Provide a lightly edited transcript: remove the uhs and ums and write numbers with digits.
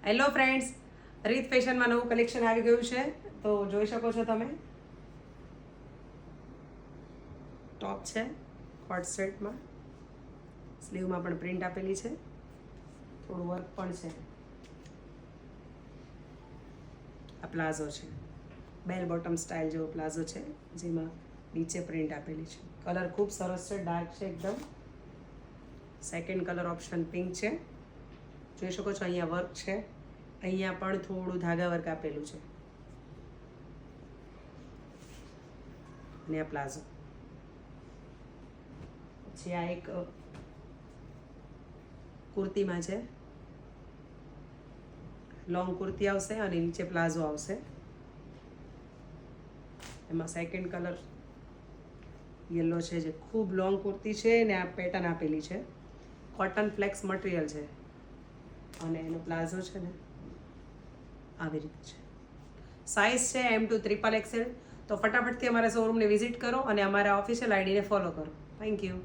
Hello friends, રીત ફેશનમાં નવું કલેક્શન આવી ગયું છે. તો જોઈ શકો છો તમે, ટોપ છે કોટ સેટમાં, સ્લીવમાં પણ પ્રિન્ટ આપેલી છે, થોડું વર્ક પણ છે. આ પ્લાઝો છે, બેલ બોટમ સ્ટાઇલ જેવો પ્લાઝો છે, જેમાં નીચે પ્રિન્ટ આપેલી છે. કલર ખૂબ સરસ છે, ડાર્ક છે એકદમ. સેકન્ડ કલર ઓપ્શન પિંક છે. જોઈ શકો છો અહીંયા વર્ક છે, અહીંયા પણ થોડું ધાગા વર્ક આપેલું છે. અને આ પ્લાઝો પછી આ એક કુર્તીમાં છે, લોંગ કુર્તી આવશે અને નીચે પ્લાઝો આવશે. એમાં સેકન્ડ કલર યલો છે, જે ખૂબ લોંગ કુર્તી છે ને આ પેટર્ન આપેલી છે. કોટન ફ્લેક્સ મટીરિયલ છે અને એનો પ્લાઝો છે ને આવી રીતે છે. સાઇઝ છે M2 XXL. તો ફટાફટથી અમારા શોરૂમને વિઝિટ કરો અને અમારા ઓફિશિયલ આઈડીને ફોલો કરો. Thank you.